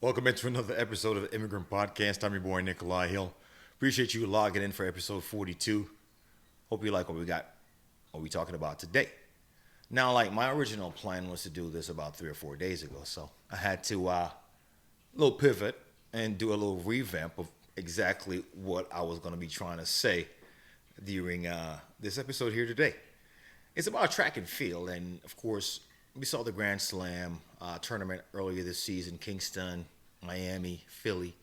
Welcome into another episode of the Immigrant Podcast. I'm your boy Nikolai Hill. Appreciate you logging in for episode 42. Hope you like what we talking about today. Now, like my original plan was to do this about 3 or 4 days ago, so I had to little pivot and do a little revamp of exactly what I was going to be trying to say during this episode here today. It's about track and field, and of course, we saw the Grand Slam tournament earlier this season, Kingston, Miami, Philly.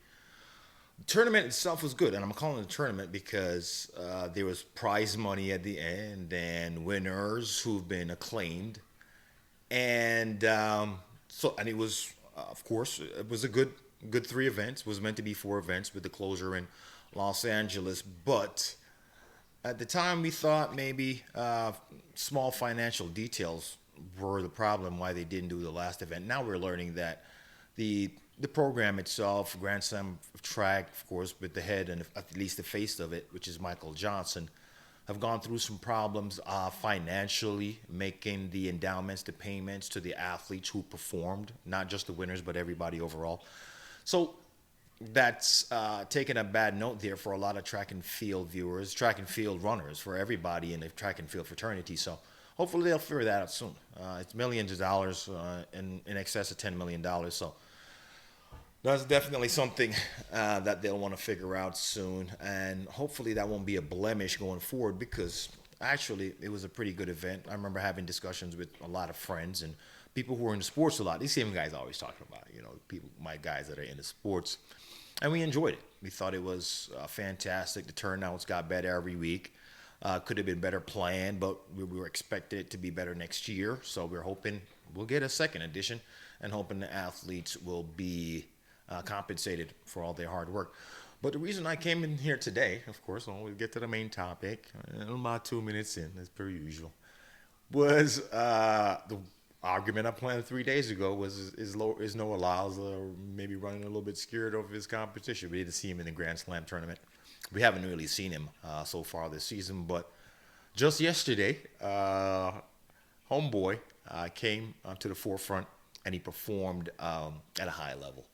The tournament itself was good, and I'm calling it a tournament because there was prize money at the end and winners who've been acclaimed, and and it was, of course, it was a good three events. It was meant to be four events with the closure in Los Angeles, but at the time we thought maybe small financial details were the problem why they didn't do the last event. Now we're learning that the program itself, Grand Slam of track, of course, with the head and at least the face of it, which is Michael Johnson, have gone through some problems financially, making the endowments, the payments to the athletes who performed, not just the winners, but everybody overall. So that's taken a bad note there for a lot of track and field viewers, track and field runners, for everybody in the track and field fraternity. So hopefully they'll figure that out soon. It's millions of dollars, in excess of $10 million. So that's definitely something that they'll want to figure out soon. And hopefully that won't be a blemish going forward because actually it was a pretty good event. I remember having discussions with a lot of friends and people who are into sports a lot. These same guys always talking about, people, my guys that are into sports. And we enjoyed it. We thought it was fantastic. The turnouts got better every week. Could have been better planned, but we were expecting it to be better next year. So we're hoping we'll get a second edition and hoping the athletes will be compensated for all their hard work. But the reason I came in here today, of course, we'll get to the main topic, about 2 minutes in, as per usual, was the argument I planned 3 days ago was is Noah Lyles maybe running a little bit scared of his competition. We didn't see him in the Grand Slam tournament. We haven't really seen him so far this season, but just yesterday, homeboy came to the forefront and he performed at a high level.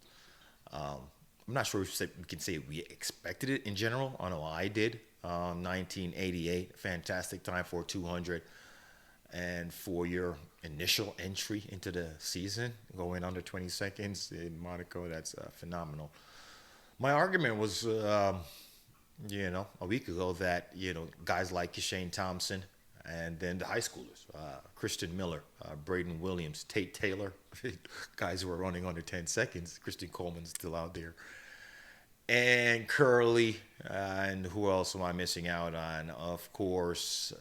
I'm not sure if we can say we expected it in general. I know I did. 1988, fantastic time for 200. And for your initial entry into the season, going under 20 seconds in Monaco, that's phenomenal. My argument was, a week ago that, guys like Shane Thompson and then the high schoolers, Christian Miller, Braden Williams, Tate Taylor, guys who are running under 10 seconds. Christian Coleman's still out there. And Curly, and who else am I missing out on? Of course,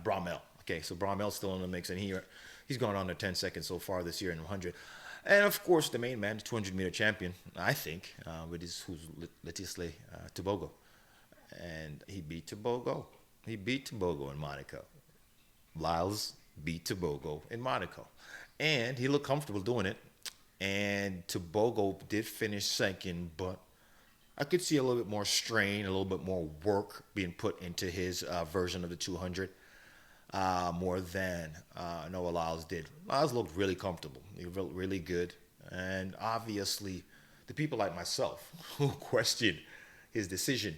Bromell. Okay, so Bromel's still in the mix, and he's gone under 10 seconds so far this year in 100. And of course, the main man, the 200-meter champion, I think, who's Letisle Tebogo, and he beat Tebogo. He beat Tebogo in Monaco. Lyles beat Tebogo in Monaco, and he looked comfortable doing it. And Tebogo did finish second, but I could see a little bit more strain, a little bit more work being put into his version of the 200. More than Noah Lyles did. Lyles looked really comfortable. He looked really good. And obviously, the people like myself who questioned his decision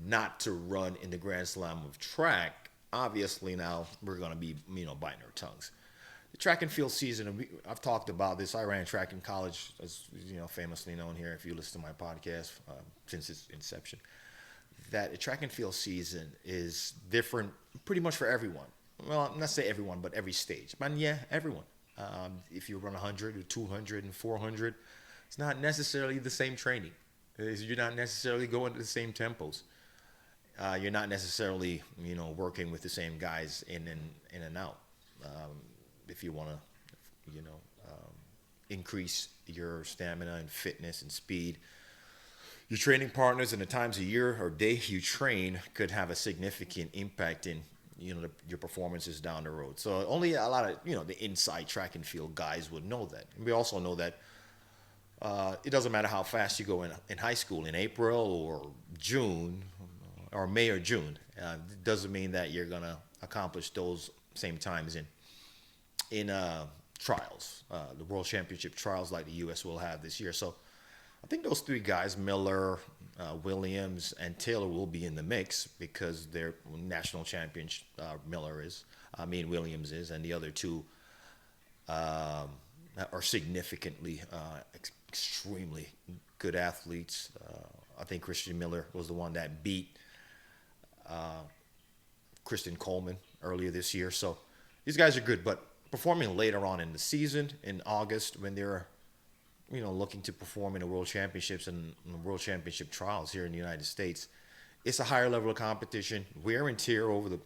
not to run in the Grand Slam of track, obviously now we're going to be, biting our tongues. The track and field season, I've talked about this. I ran track in college, as famously known here if you listen to my podcast since its inception. That a track and field season is different pretty much for everyone. Well, not say everyone, but every stage. But yeah, everyone. If you run 100 or 200 and 400, it's not necessarily the same training. You're not necessarily going to the same tempos. You're not necessarily, working with the same guys in and out. If you want to, increase your stamina and fitness and speed, your training partners and the times of year or day you train could have a significant impact in your performances down the road. So only a lot of the inside track and field guys would know that. And we also know that it doesn't matter how fast you go in high school in April or June or May or June. It doesn't mean that you're gonna accomplish those same times in trials, the World Championship trials like the U.S. will have this year. So I think those three guys, Miller, Williams, and Taylor, will be in the mix because they're national champions. Williams is, and the other two are significantly, extremely good athletes. I think Christian Miller was the one that beat Kristen Coleman earlier this year. So these guys are good, but performing later on in the season in August when they're looking to perform in the World Championships and the World Championship trials here in the United States, it's a higher level of competition. Wear and tear over the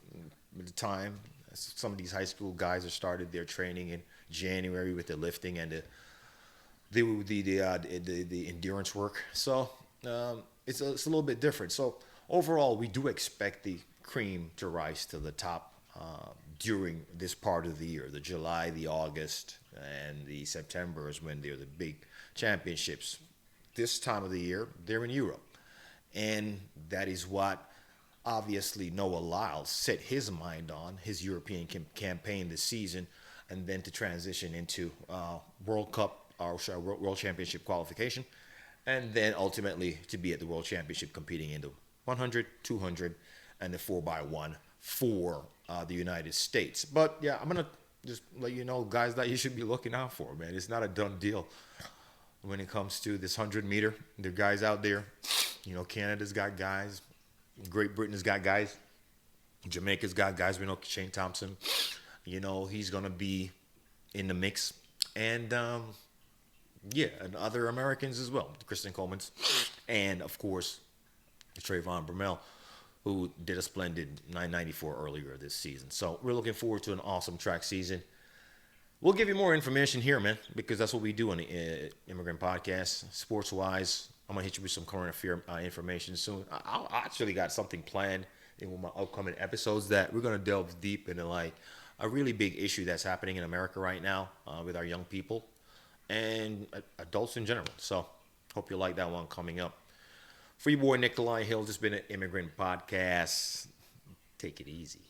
time. Some of these high school guys have started their training in January with the lifting and the endurance work. So it's a little bit different. So overall, we do expect the cream to rise to the top during this part of the year. The July, the August, and the September is when they're the big championships. This time of the year, they're in Europe. And that is what obviously Noah Lyles set his mind on, his European campaign this season, and then to transition into World Cup, or World Championship qualification, and then ultimately to be at the World Championship competing in the 100, 200, and the 4x1 for the United States. But yeah, I'm going to just let you know, guys, that you should be looking out for, man. It's not a done deal when it comes to this 100-meter. There are guys out there. Canada's got guys. Great Britain's got guys. Jamaica's got guys. We know Shane Thompson. He's going to be in the mix. And, and other Americans as well. Kristen Coleman's. And, of course, Trayvon Bromell, who did a splendid 994 earlier this season. So we're looking forward to an awesome track season. We'll give you more information here, man, because that's what we do on the Immigrant Podcast. Sports-wise, I'm going to hit you with some current affair information soon. I actually got something planned in one of my upcoming episodes that we're going to delve deep into, like, a really big issue that's happening in America right now with our young people and adults in general. So hope you like that one coming up. For your boy Nikolai Hill, this has been an Immigrant Podcast. Take it easy.